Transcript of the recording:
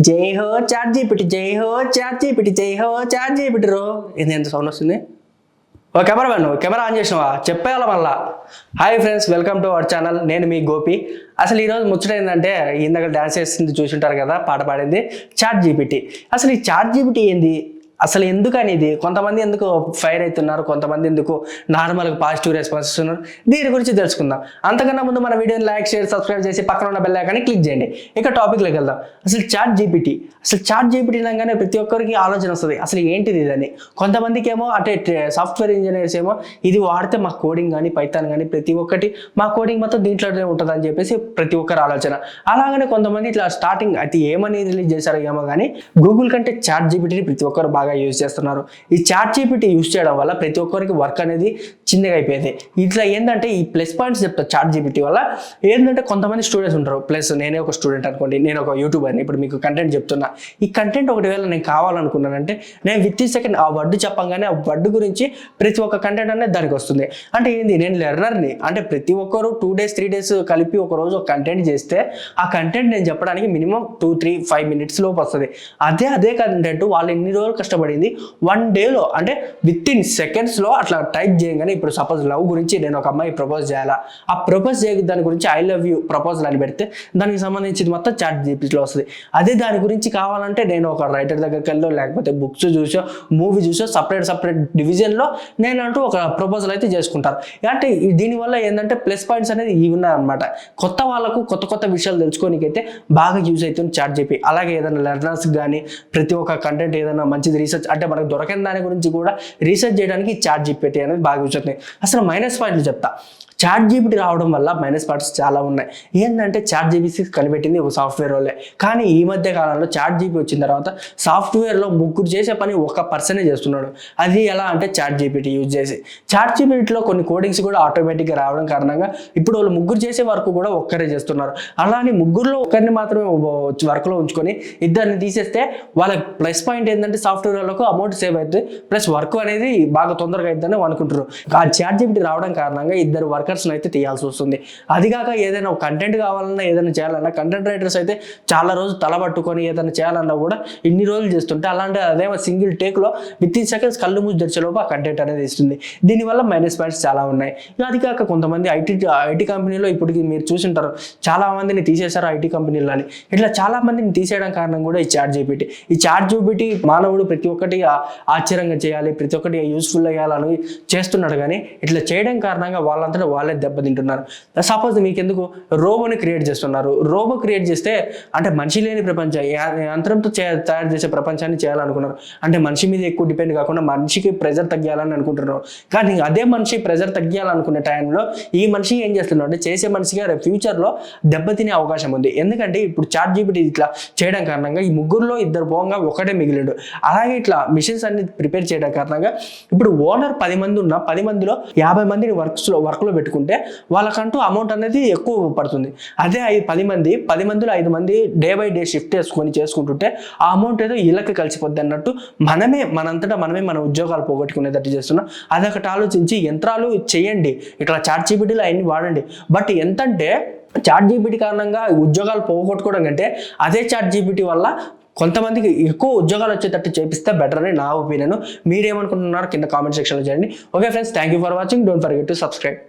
జై హో chat GPT, జై హో చాట్ జీపీటీ, జై హో చాట్ జీపీటీ రో. ఏంది ఎంత సౌండ్ వస్తుంది? ఓ కెమెరామెన్, కెమెరా ఆన్ చేసినవా? చెప్పేయాల మళ్ళా. Hi friends, welcome to our channel. నేను మీ గోపి. అసలు ఈరోజు ముచ్చట ఏంటంటే, ఇందాక డాన్స్ చేసింది చూసింటారు కదా, పాట పాడింది చాట్ జీపీటీ. అసలు ఈ చాట్ జీపీటీ ఏంది, అసలు ఎందుకని ఇది? కొంతమంది ఎందుకు ఫైర్ అవుతున్నారు, కొంతమంది ఎందుకు నార్మల్గా పాజిటివ్ రెస్పాన్స్ ఇస్తున్నారు. దీని గురించి తెలుసుకుందాం. అంతకన్నా ముందు మన వీడియోని లైక్, షేర్, సబ్స్క్రైబ్ చేసి పక్కన ఉన్న బెల్ ఐకాన్ని క్లిక్ చేయండి. ఇక టాపిక్లోకి వెళ్దాం. అసలు చాట్ జీపీటీ, అసలు చాట్ జీపీటీ అనగానే ప్రతి ఒక్కరికి ఆలోచన వస్తుంది, అసలు ఏంటిది ఇదని. కొంతమందికి ఏమో అంటే సాఫ్ట్వేర్ ఇంజనీర్స్ ఏమో ఇది వాడితే మా కోడింగ్ కానీ పైథాన్ కానీ ప్రతి ఒక్కటి మా కోడింగ్ మొత్తం దీంట్లోనే ఉంటుంది అని చెప్పేసి ప్రతి ఒక్కరు ఆలోచన. అలాగనే కొంతమంది ఇట్లా స్టార్టింగ్ అయితే ఏమని రిలీజ్ చేశారో ఏమో కానీ గూగుల్ కంటే చాట్ జీపీటీని ప్రతి ఒక్కరు బాగా యూజ్ చేస్తున్నారు. ఈ చాట్ జీపీటీ యూజ్ చేయడం వల్ల ప్రతి ఒక్కరికి వర్క్ అనేది చిన్నగా అయిపోయింది. ఇట్లా ఏంటంటే ఈ ప్లస్ పాయింట్స్ చెప్తా చాట్ జీపీటీ వల్ల. ఏంటంటే కొంతమంది స్టూడెంట్స్ ఉంటారు, ప్లస్ నేనే ఒక స్టూడెంట్ అనుకోండి, నేను ఒక యూట్యూబర్ని, ఇప్పుడు మీకు కంటెంట్ చెప్తున్నా. ఈ కంటెంట్ ఒకటి వేళ నేను కావాలనుకున్నానంటే నేను విత్ ఇన్ సెకండ్ ఆ వర్డ్ చెప్పంగానే ఆ వర్డ్ గురించి ప్రతి ఒక్క కంటెంట్ అనేది దానికి వస్తుంది. అంటే ఏంది, నేను లెర్నర్ని. అంటే ప్రతి ఒక్కరు 2 days 3 days కలిపి ఒక రోజు ఒక కంటెంట్ చేస్తే ఆ కంటెంట్ నేను చెప్పడానికి మినిమం 2-3-5 minutes లోపు వస్తుంది. అదే కంటెంట్ వాళ్ళు ఎన్ని రోజులు కష్టపడింది 1 dayలో, అంటే విత్ ఇన్ సెకండ్స్లో అట్లా టైప్ చేయగానే. ఇప్పుడు సపోజ్ లవ్ గురించి నేను ఒక అమ్మాయి ప్రపోజ్ చేయాలా, ఆ ప్రపోజ్ చేయ దాని గురించి ఐ లవ్ యూ ప్రపోజల్ అని పెడితే దానికి సంబంధించింది మొత్తం చాట్ జీపీటీలో వస్తుంది. అదే దాని గురించి కావాలంటే నేను ఒక రైటర్ దగ్గరికి వెళ్ళో, లేకపోతే బుక్స్ చూసో, మూవీ చూసో, సపరేట్ డివిజన్లో నేను అంటూ ఒక ప్రపోజల్ అయితే చేసుకుంటారు. అంటే దీనివల్ల ఏంటంటే ప్లస్ పాయింట్స్ అనేది ఇవి ఉన్నాయన్నమాట. కొత్త వాళ్ళకు కొత్త విషయాలు తెలుసుకోనికైతే బాగా యూజ్ అవుతుంది చాట్ జీపీ. అలాగే ఏదైనా లెర్నర్స్ కానీ ప్రతి ఒక్క కంటెంట్ ఏదైనా మంచిది రీసెర్చ్ అంటే మనకు దొరకని దాని గురించి కూడా రీసెర్చ్ చేయడానికి చాట్ జీపీటీ అనేది బాగా యూజ్ అవుతుంది. అసలు మైనస్ పాయింట్లు చెప్తా. చాట్ జీపీటీ రావడం వల్ల మైనస్ పాయింట్స్ చాలా ఉన్నాయి. ఏంటంటే చాట్ జీపీటీ కనిపెట్టింది ఒక సాఫ్ట్వేర్ వాళ్ళే, కానీ ఈ మధ్య కాలంలో చాట్ జీపీ వచ్చిన తర్వాత సాఫ్ట్వేర్లో ముగ్గురు చేసే పని ఒక పర్సనే చేస్తున్నాడు. అది ఎలా అంటే చాట్ జీపీటీ యూజ్ చేసి. చాట్ జీపీటీలో కొన్ని కోడింగ్స్ కూడా ఆటోమేటిక్గా రావడం కారణంగా ఇప్పుడు వాళ్ళు ముగ్గురు చేసే వర్క్ కూడా ఒక్కరే చేస్తున్నారు. అలానే ముగ్గురులో ఒకరిని మాత్రమే వర్క్లో ఉంచుకొని ఇద్దరిని తీసేస్తే వాళ్ళకి ప్లస్ పాయింట్ ఏంటంటే సాఫ్ట్వేర్ వాళ్ళకు అమౌంట్ సేవ్ అవుతుంది, ప్లస్ వర్క్ అనేది బాగా తొందరగా అవుతుందని అనుకుంటారు. ఆ చాట్ జీపీటీ రావడం కారణంగా ఇద్దరు వర్కర్స్ అయితే తీయాల్సి వస్తుంది. అదిగాక ఏదైనా కంటెంట్ కావాలన్నా, ఏదైనా చేయాలన్నా కంటెంట్ రైటర్స్ అయితే చాలా రోజులు తలబట్టుకొని ఏదైనా చేయాలన్నా కూడా ఇన్ని రోజులు చేస్తుంటే, అలాంటి అదేమో సింగిల్ టేక్లో విత్ ఇన్ సెకండ్స్ కళ్ళు మూసి తెరిచేలోపు ఆ కంటెంట్ అనేది ఇస్తుంది. దీనివల్ల మైనస్ పాయింట్స్ చాలా ఉన్నాయి. అదిగాక కొంతమంది ఐటీ కంపెనీలో ఇప్పటికి మీరు చూసింటారు, చాలా మందిని తీసేశారు ఐటీ కంపెనీలని. ఇట్లా చాలా మందిని తీసేయడం కారణం కూడా ఈ చాట్ జీపీటీ. ఈ చాట్ జీపీటీ మానవుడు ప్రతి ఒక్కటి ఆశ్చర్యంగా చేయాలి, ప్రతి ఒక్కటి యూస్ఫుల్ అయ్యాలని చేస్తున్నాడు, కానీ ఇట్లా చేయడం కారణంగా వాళ్ళంతటా వాళ్ళే దెబ్బతింటున్నారు. సపోజ్ మీకు ఎందుకు రోబోని క్రియేట్ చేస్తున్నారు. రోబో క్రియేట్ చేస్తే అంటే మనిషి లేని ప్రపంచం, యంత్రంతో తయారు చేసే ప్రపంచాన్ని చేయాలనుకున్నారు. అంటే మనిషి మీద ఎక్కువ డిపెండ్ కాకుండా మనిషికి ప్రెజర్ తగ్గాలని అనుకుంటున్నారు. కానీ అదే మనిషి ప్రెజర్ తగ్గాలనుకునే టైంలో ఈ మనిషి ఏం చేస్తున్నాడు అంటే చేసే మనిషిగా రేపు ఫ్యూచర్లో దెబ్బతినే అవకాశం ఉంది. ఎందుకంటే ఇప్పుడు చాట్ జీపీటీ ఇట్లా చేయడం కారణంగా ఈ ముగ్గురులో ఇద్దరు పోగా ఒకటే మిగిలిండు. అలాగే ఇట్లా మిషన్స్ అన్ని ప్రిపేర్ చేయడం కారణంగా ఇప్పుడు ఓనర్ 10 మంది ఉన్న 10 మందిలో 50 మందిని వర్క్లో పెట్టుకుంటే వాళ్ళకంటూ అమౌంట్ అనేది ఎక్కువ పడుతుంది. అదే 10 మందిలో 5 మంది డే బై డే షిఫ్ట్ వేసుకొని చేసుకుంటుంటే ఆ అమౌంట్ ఏదో ఇళ్ళకి కలిసిపోద్ది అన్నట్టు మనంతటా మనమే మన ఉద్యోగాలు పోగొట్టుకునేటట్టు చేస్తున్నాం. అదొకటి ఆలోచించి యంత్రాలు చేయండి, ఇట్లా చాట్ జీపీటీలో అవన్నీ వాడండి. బట్ ఎంతంటే చాట్ జీపీటీ కారణంగా ఉద్యోగాలు పోగొట్టుకోవడం కంటే అదే చాట్ జీపీటీ వల్ల కొంతమందికి ఎక్కువ ఉద్యోగాలు వచ్చేటట్టు చేపిస్తే బెటర్ అని నా ఒపీనియన్. మీరేమనుకుంటున్నారో కింద కామెంట్ సెక్షన్లో చేయండి. Okay friends, thank you for watching. Don't forget to subscribe.